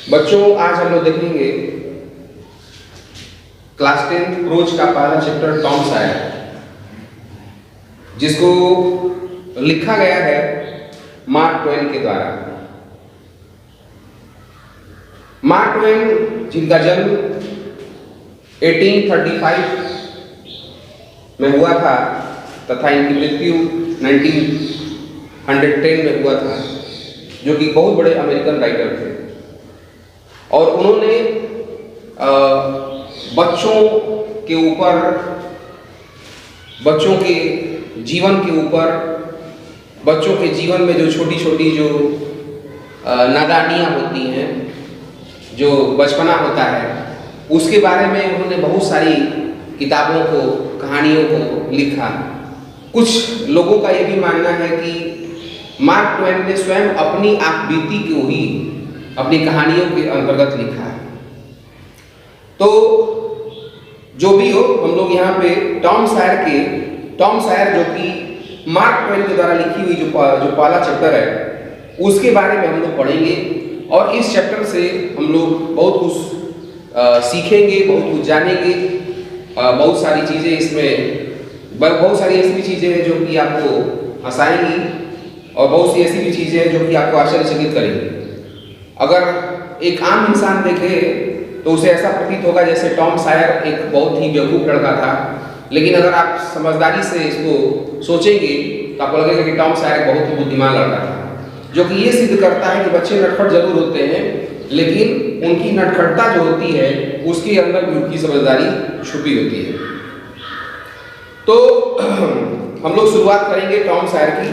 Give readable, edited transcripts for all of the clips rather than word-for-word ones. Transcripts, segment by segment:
बच्चों, आज हम लोग देखेंगे क्लास 10 प्रोज का पहला चैप्टर टॉम सायर, जिसको लिखा गया है मार्क ट्वेन के द्वारा। मार्क ट्वेन जिनका जन्म 1835 में हुआ था तथा इनकी मृत्यु 1910 में हुआ था, जो कि बहुत बड़े अमेरिकन राइटर थे। और उन्होंने बच्चों के ऊपर, बच्चों के जीवन के ऊपर, बच्चों के जीवन में जो छोटी छोटी जो नादानियाँ होती हैं, जो बचपना होता है, उसके बारे में उन्होंने बहुत सारी किताबों को, कहानियों को लिखा। कुछ लोगों का ये भी मानना है कि मार्क ट्वेन ने स्वयं अपनी आपबीती को ही अपनी कहानियों के अंतर्गत लिखा है। तो जो भी हो, हम लोग यहाँ पे टॉम सायर जो कि मार्क ट्वेन के द्वारा लिखी हुई जो पहला चैप्टर है, उसके बारे में हम लोग पढ़ेंगे। और इस चैप्टर से हम लोग बहुत कुछ सीखेंगे, बहुत कुछ जानेंगे। बहुत सारी चीज़ें इसमें, बहुत सारी ऐसी भी चीज़ें हैं जो कि आपको हंसाएंगी, और बहुत सी ऐसी भी चीज़ें हैं जो कि आपको आश्चर्यचकित करेंगी। अगर एक आम इंसान देखे तो उसे ऐसा प्रतीत होगा जैसे टॉम सायर एक बहुत ही बेवकूफ़ लड़का था, लेकिन अगर आप समझदारी से इसको सोचेंगे तो आपको लगेगा कि टॉम सायर एक बहुत ही बुद्धिमान लड़का था, जो कि ये सिद्ध करता है कि बच्चे नटखट जरूर होते हैं, लेकिन उनकी नटखटता जो होती है उसके अंदर भी उनकी समझदारी छुपी होती है। तो हम लोग शुरुआत करेंगे टॉम सायर की।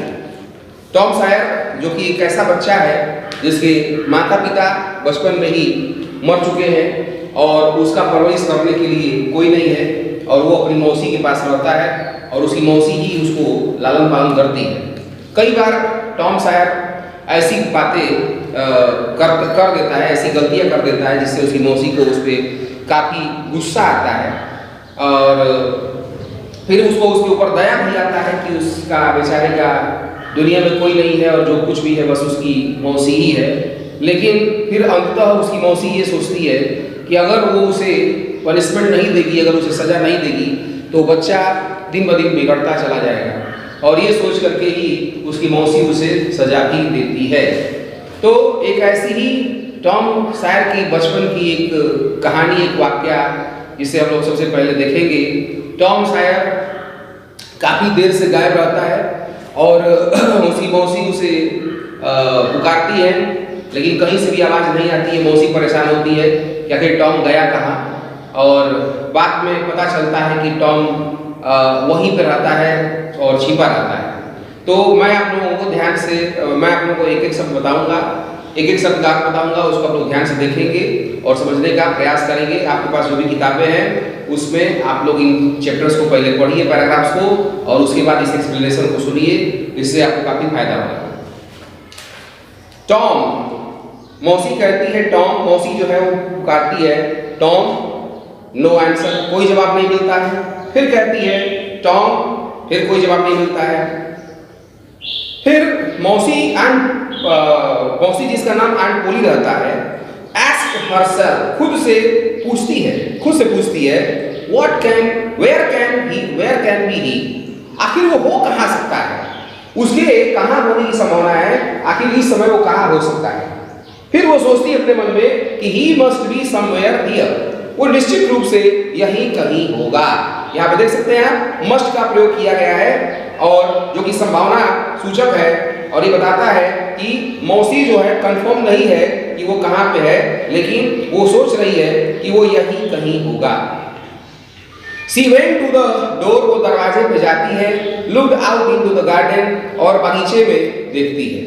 टॉम सायर जो कि एक ऐसा बच्चा है जिसके माता पिता बचपन में ही मर चुके हैं और उसका परवरिश करने के लिए कोई नहीं है, और वो अपनी मौसी के पास रहता है और उसकी मौसी ही उसको लालन पालन करती है। कई बार टॉम सायर ऐसी बातें कर देता है, ऐसी गलतियां कर देता है जिससे उसकी मौसी को उस पर काफ़ी गुस्सा आता है, और फिर उसको उसके ऊपर दया भी आता है कि उसका बेचारे का दुनिया में कोई नहीं है और जो कुछ भी है बस उसकी मौसी ही है। लेकिन फिर अंततः उसकी मौसी ये सोचती है कि अगर वो उसे पनिशमेंट नहीं देगी, अगर उसे सज़ा नहीं देगी, तो बच्चा दिन ब दिन बिगड़ता चला जाएगा, और ये सोच करके ही उसकी मौसी उसे सजा भी देती है। तो एक ऐसी ही टॉम सायर की बचपन की एक कहानी, एक वाकया, जिसे हम लोग सबसे पहले देखेंगे। टॉम सायर काफ़ी देर से गायब रहता है और उसकी मौसी उसे पुकारती है, लेकिन कहीं से भी आवाज़ नहीं आती है। मौसी परेशान होती है कि आखिर टॉम गया कहाँ, और बाद में पता चलता है कि टॉम वहीं पर रहता है और छिपा रहता है। तो मैं आप लोगों को ध्यान से, मैं आप लोगों को एक एक शब्द बताऊंगा, एक एक शब्द आप बताऊंगा, उसको आप लोग ध्यान से देखेंगे और समझने का प्रयास करेंगे। आपके पास जो भी किताबें हैं उसमें आप लोग इन चैप्टर्स को पहले पढ़िए, पैराग्राफ्स को, और उसके बाद इस एक्सप्लेनेशन को सुनिए, इससे आपको काफ़ी फायदा होगा। टॉम, मौसी कहती है टॉम, मौसी जो है वो पुकारती है टॉम, नो आंसर, कोई जवाब नहीं मिलता है। फिर कहती है टॉम, फिर कोई जवाब नहीं मिलता है। फिर मौसी जिसका नाम आंट पोली रहता है, ask herself, खुद से पूछती है where can be he, आखिर वो हो कहाँ सकता है, उसके कहाँ होने की संभावना है, आखिर इस समय वो कहाँ हो सकता है। फिर वो सोचती है अपने मन में कि he must be somewhere here, वो निश्चित रूप से यहीं कहीं होगा। यहाँ पे देख सकते हैं आप, मस्ट का प्रयोग किया गया है, और जो कि संभावना सूचक है, और ये बताता है कि मौसी जो है कंफर्म नहीं है कि वो कहाँ पे है, लेकिन वो सोच रही है कि वो यहीं कहीं होगा। She went to the door, वो दरवाजे पे जाती है, looked out into the garden, और बगीचे में देखती है।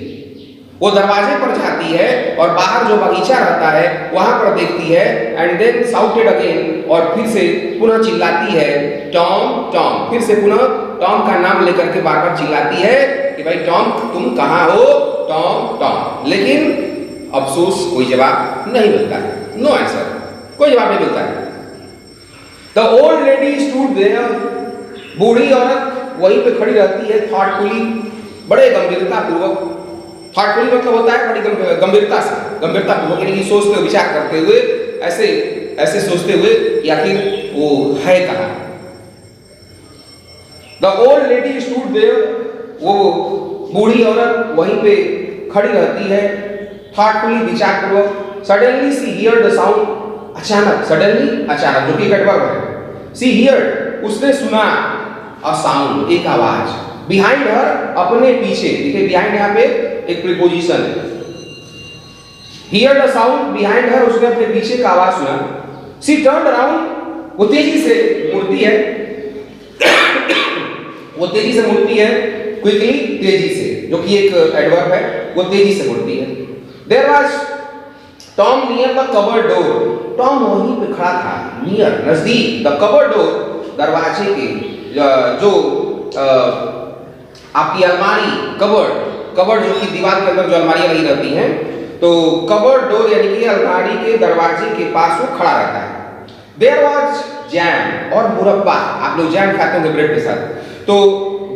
वो दरवाजे पर जाती है और बाहर जो बगीचा रहता है वहां पर देखती है, एंड देन शाउटेड अगेन, और फिर से पुनः चिल्लाती है टॉम टॉम, फिर से पुनः टॉम का नाम लेकर के बार बार चिल्लाती है कि भाई टॉम तुम कहाँ हो, टॉम टॉम। लेकिन अफसोस कोई जवाब नहीं मिलता है, नो आंसर, कोई जवाब नहीं मिलता है। The old lady stood there, बूढ़ी औरत वहीं पे खड़ी रहती है, थॉटफुली, बड़े गंभीरता पूर्वक। थॉटफुली मतलब होता है बड़ी गंभीरता से, गंभीरता पूर्वक, यानी कि सोचते हुए, विचार करते हुए, ऐसे ऐसे सोचते हुए कि आखिर वो है कहाँ। The old lady stood there, वो बूढ़ी औरत वहीं पे खड़ी रहती है थॉटफुली, विचार पूर्वक। Suddenly see here the sound, अचानक, सडनली अचानक, जो कि एडवर्ब है। सी हियर, उसने सुना, अ साउंड, एक आवाज, बिहाइंड हर, अपने पीछे। देखिए बिहाइंड यहाँ पे एक प्रीपोजिशन है। Here the sound, behind her, उसने अपने पीछे का आवाज सुना। सी टर्न्ड अराउंड, वो तेजी से मुड़ती है, वो तेजी से मुड़ती है, क्विकली, तेजी से, जो कि एक एडवर्ब है, वो तेजी से मुड़ती है। There was Tom near the cupboard door, Tom वहीं पे खड़ा था, नियर, नजदीक, द कबर्ड डोर, दरवाजे के, जो आपकी अलमारी, कबर्ड जो कि दीवार के अंदर जो अलमारियां लगी रहती हैं, तो कबर्ड डोर यानी कि अलमारी के दरवाजे के पास वो खड़ा रहता है। देयर वाज जैम, और मुरब्बा, आप लोग जैम खाते होंगे ब्रेड के साथ, तो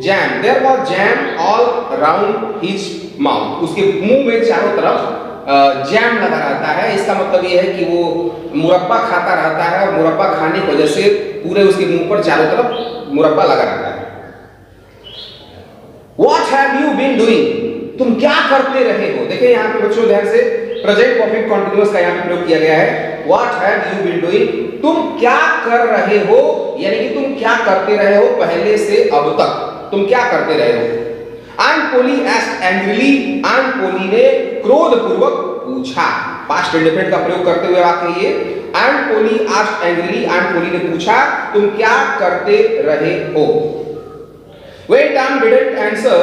jam, there was jam all around his mouth, उसके मुंह में चारों तरफ जैम लगा रहता है। इसका मतलब ये है कि वो मुरब्बा खाता रहता है, और मुरब्बा खाने की वजह से पूरे उसके मुंह पर चारों तरफ मुरब्बा लगा रहता है। What have you been doing? तुम क्या करते रहे हो? देखिए यहाँ पे बच्चों ध्यान से प्रेजेंट परफेक्ट कंटीन्यूअस का यहाँ पे प्रयोग किया गया है। What have you been doing? तुम क्या कर रहे हो, यानी कि तुम क्या करते रहे हो पहले से अब तक, तुम क्या करते रहे हो। Aunt Polly asked angrily, Aunt Polly ने क्रोध पूर्वक पूछा। पास्ट इंडेफिनिट का प्रयोग करते हुए वाक्य ये, Aunt Polly asked angrily, Aunt Polly ने पूछा तुम क्या करते रहे हो। When Tom didn't answer,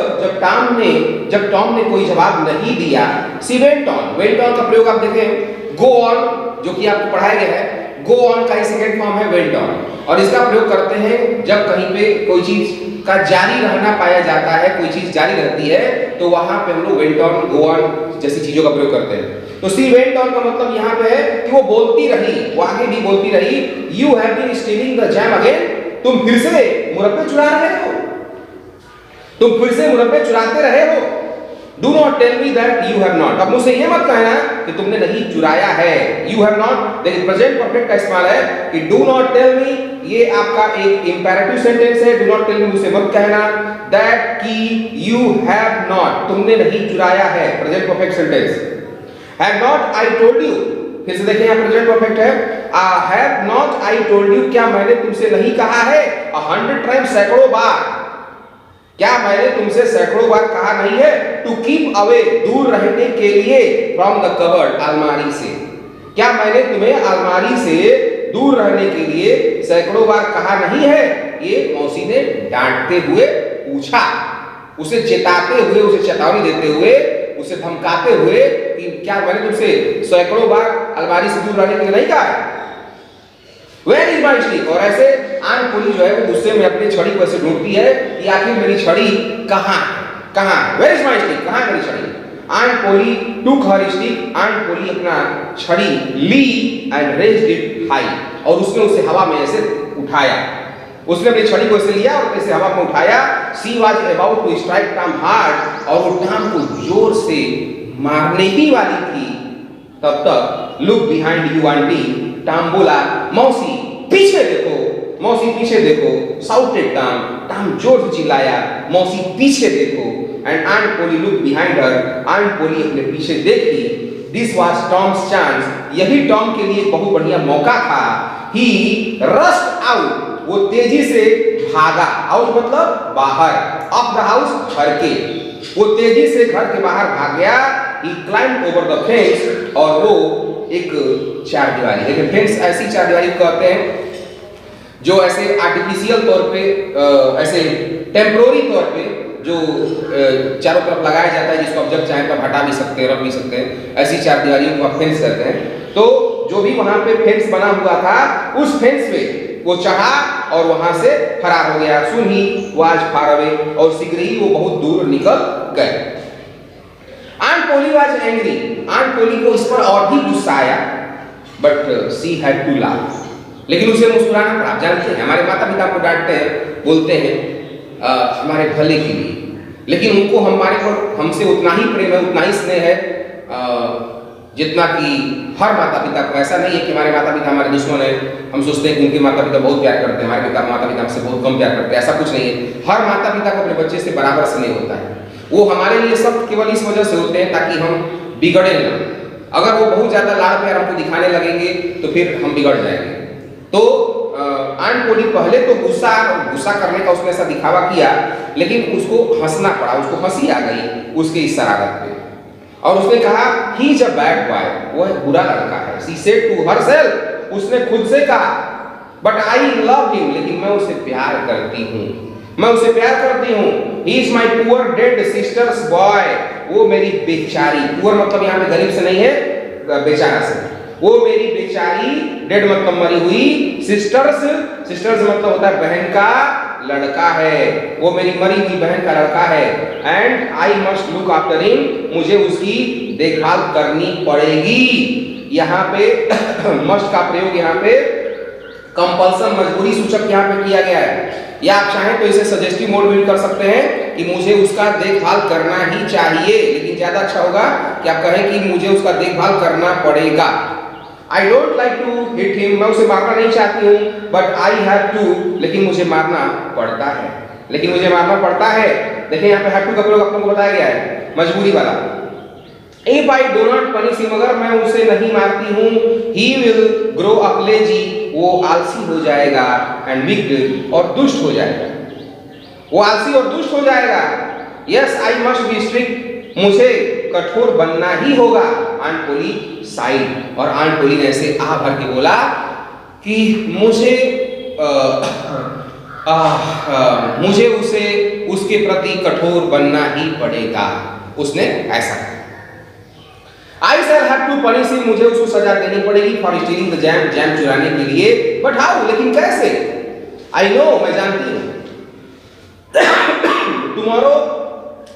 जब टॉम ने कोई जवाब नहीं दिया, she went on, went on का प्रयोग आप देखें, go on जो कि आपको पढ़ाया गया है, go on का ही सेकंड फॉर्म है went on, और इसका प्रयोग करते हैं जब कहीं पे कोई चीज का जारी रहना पाया जाता है, कोई चीज जारी रहती है, तो वहां पे हम लोग went on, go on जैसी चीजों का प्रयोग करते हैं। तो she went on का मतलब यहाँ पे है कि वो बोलती रही, वो आगे भी बोलती रही। You have been stealing the jam again, तुम फिर से मुरब्बे चुरा रहे हो, तुम फिर से मुरब्बे चुराते रहे हो। Do not tell me that you have not, अब मुझसे ये मत कहना कि तुमने नहीं चुराया है। You have not, लेकिन प्रेजेंट परफेक्ट का इस्तेमाल है कि do not tell me, ये आपका एक इंपेरेटिव सेंटेंस है। Do not tell me, मुझसे मत कहना that कि you have not, तुमने नहीं चुराया है, present perfect sentence. Have not I told you, फिर से देखिए यहाँ प्रेजेंट परफेक्ट है। Have not I told you, क्या मैंने तुमसे नहीं कहा है? 100 times, सैकड़ों बार, क्या मैंने तुमसे सैकड़ों बार कहा नहीं है? टू कीप अवे, दूर रहने के लिए, फ्रॉम द कबर्ड, अलमारी से। क्या मैंने तुम्हें अलमारी से दूर रहने के लिए सैकड़ों बार कहा नहीं है? ये मौसी ने डांटते हुए पूछा, उसे चेताते हुए, उसे चेतावनी देते हुए, उसे धमकाते हुए कि क्या मैंने तुमसे सैकड़ों बार अलमारी से दूर रहने के लिए नहीं कहा? Where is my stick? और ऐसे आंट पोली जो है वो गुस्से में अपनी छड़ी को ऐसे ढूंढती है कि आखिर मेरी छड़ी कहाँ है? Where is my stick? कहाँ है मेरी छड़ी? आंट पोली took her stick, आंट पोली अपना छड़ी ली and raised it high, और उसने उसे हवा में ऐसे उठाया। उसने अपनी छड़ी को ऐसे लिया और ऐसे हवा में उठाया। She was about to strike Tom hard, और वो टॉम को जोर से मारने ही वाली थी। तब तक look behind you auntie, Tom बोला मौसी पीछे देखो, मौसी पीछे देखो। साउटेड टॉम जोर से चिल्लाया मौसी पीछे देखो। And aunt Polly look behind her, aunt Polly अपने पीछे देखी। दिस वाज टॉम्स चांस, यही टॉम के लिए बहुत बढ़िया मौका था। ही रश्ड आउट, वो तेजी से भागा, आउट मतलब बाहर, ऑफ द हाउस, घर के, वो तेजी से घर के बाहर भाग गया। ही क्लाइम्ड ओवर द फेंस, और वो एक चार दीवारी, लेकिन फेंस ऐसी चार दीवारी कहते हैं जो ऐसे आर्टिफिशियल तौर पे, ऐसे टेम्पररी तौर पे जो चारों तरफ लगाया जाता है, जिसको आप जब चाहें तब हटा भी सकते हैं, रख भी सकते हैं, ऐसी चार दीवारियों को आप फेंस कहते हैं। तो जो भी वहां पे फेंस बना हुआ था, उस फेंस पे वो चढ़ा और वहां से फरार हो गया। सुन ही वाज फार अवे, और शीघ्र ही वो बहुत दूर निकल गए। Aunt Polly was angry, aunt Polly को इस पर और भी गुस्सा आया, but she had to laugh, लेकिन उसे मुस्कुराना पड़ा। जानते हैं हमारे माता पिता को डांटते हैं, बोलते हैं हमारे भले के लिए, लेकिन उनको हमारे पर हमसे उतना ही प्रेम है, उतना ही स्नेह है जितना कि हर माता पिता को। ऐसा नहीं है कि हमारे माता पिता हमारे दुश्मन है, हम सोचते हैं कि उनके माता पिता बहुत प्यार करते हैं, हमारे माता पिता हमसे बहुत कम प्यार करते हैं। ऐसा कुछ नहीं है। हर माता पिता को अपने बच्चे से बराबर स्नेह होता है। वो हमारे लिए सब केवल इस वजह से होते हैं ताकि हम बिगड़े ना। अगर वो बहुत ज़्यादा लाड़ प्यार हमको दिखाने लगेंगे तो फिर हम बिगड़ जाएंगे। तो आंट पोली पहले तो गुस्सा करने का उसने ऐसा दिखावा किया, लेकिन उसको हंसना पड़ा, उसको हंसी आ गई उसके इस शरारत पे। और उसने कहा he is a bad boy, वो एक बुरा लड़का है। शी सेड टू हरसेल्फ, उसने खुद से कहा, बट आई लव हिम, लेकिन मैं उसे प्यार करती हूँ, मैं उसे प्यार करती हूँ। He is my poor dead sisters boy, वो मेरी बेचारी, पुअर मतलब यहाँ पे गरीब से नहीं है, बेचारा से, वो मेरी बेचारी, डेड मतलब मरी हुई, सिस्टर्स मतलब होता है बहन का लड़का है, वो मेरी मरी हुई बहन का लड़का है। And I must look after him, मुझे उसकी देखभाल करनी पड़ेगी। यहाँ पे मस्ट का प्रयोग यहाँ पे कंपल्सन, मजबूरी सूचक यहाँ पे किया गया है। या आप चाहें तो इसे सजेस्टिव मोड में कर सकते हैं कि मुझे उसका देखभाल करना ही चाहिए, लेकिन ज्यादा अच्छा होगा कि आप कहें कि मुझे उसका देखभाल करना पड़ेगा। I don't like to hit him, मैं उसे मारना नहीं चाहती हूँ, but I have to, लेकिन मुझे मारना पड़ता है, लेकिन मुझे मारना पड़ता है। देखिए यहाँ पे have to का प्रयोग आपको बताया गया है, मजबूरी वाला। If I do not punish him, अगर मैं उसे नहीं मारती हूँ, he will grow up lazy, वो आलसी हो जाएगा, and wicked, और दुष्ट हो जाएगा, वो आलसी और दुष्ट हो जाएगा। Yes, I must be strict, मुझे कठोर बनना ही होगा। आंट पोली साइड, और आंट पोली ने ऐसे आ भर के बोला कि मुझे उसे उसके प्रति कठोर बनना ही पड़ेगा। उसने ऐसा कहा। I shall have to punish him, मुझे उसको सजा देनी पड़ेगी for stealing the jam, jam चुराने के लिए। बट हाउ, लेकिन कैसे? आई नो, मैं जानती हूँ। टुमारो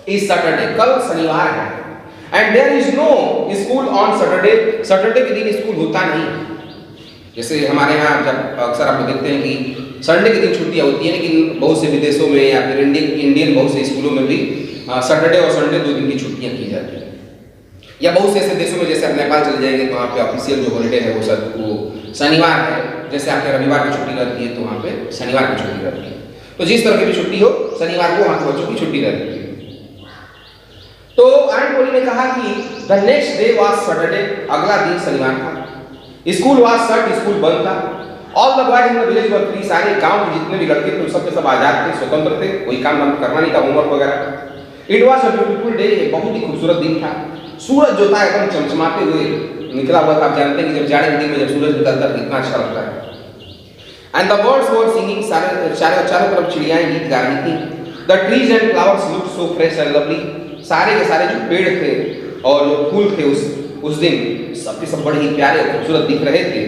इज सैटरडे, कल शनिवार है। And there is no school on Saturday, Saturday के दिन स्कूल होता नहीं। जैसे हमारे यहाँ जब अक्सर आप देखते हैं कि संडे के दिन छुट्टियाँ होती हैं, लेकिन बहुत से विदेशों में या फिर इंडियन बहुत से स्कूलों में भी सैटरडे और संडे 2 दिन की छुट्टियाँ की जाती हैं। या बहुत से ऐसे देशों में, जैसे आप नेपाल चले जाएंगे तो वहाँ पे ऑफिशियल जो हॉलीडे है वो शनिवार है। जैसे आपके रविवार की छुट्टी रहती है तो वहाँ पे शनिवार की छुट्टी रहती है। तो जिस तरह की भी छुट्टी हो, शनिवार को वहाँ के बच्चों की छुट्टी रहती है। तो आंट पोली ने कहा कि the next day was Saturday, अगला दिन शनिवार था। स्कूल वाज शट, स्कूल बंद था। All the boys in the village were free, सारे गांव के जितने भी लड़के थे सब के सब आजाद थे, स्वतंत्र थे, कोई काम करना नहीं था, होमवर्क वगैरह। It was a beautiful day, बहुत ही खूबसूरत दिन था। सूरज जो था एकदम चमचमाते हुए निकला हुआ था। आप जानते हैं कि जब जाड़े के दिन में जब सूरज निकलता है कितना अच्छा लगता है। And the birds were singing, चारों तरफ चिड़ियाएं गीत गा रही थी। The trees and flowers looked so fresh and lovely, सारे के सारे जो पेड़ थे और जो फूल थे उस दिन सबके सब बड़े ही प्यारे और खूबसूरत दिख रहे थे।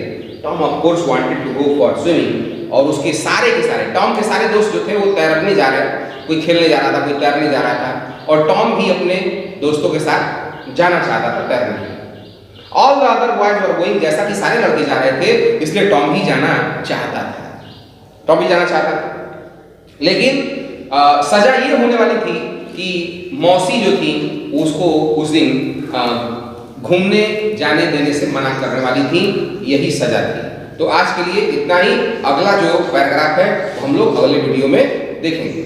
Tom of course wanted to go for swimming, और उसके सारे के सारे टॉम के सारे दोस्त जो थे वो तैरने जा रहे, कोई खेलने जा रहा था, कोई तैरने जा रहा था, और टॉम भी अपने दोस्तों के साथ जाना चाहता था तैरने। All the other boys were going, जैसा कि सारे लड़के जा रहे थे इसलिए टॉम भी जाना चाहता था, टॉम भी जाना चाहता था। लेकिन सजा ये होने वाली थी कि मौसी जो थी उसको उस दिन घूमने जाने देने से मना करने वाली थी, यही सजा थी। तो आज के लिए इतना ही। अगला जो पैराग्राफ है वो हम लोग अगले वीडियो में देखेंगे।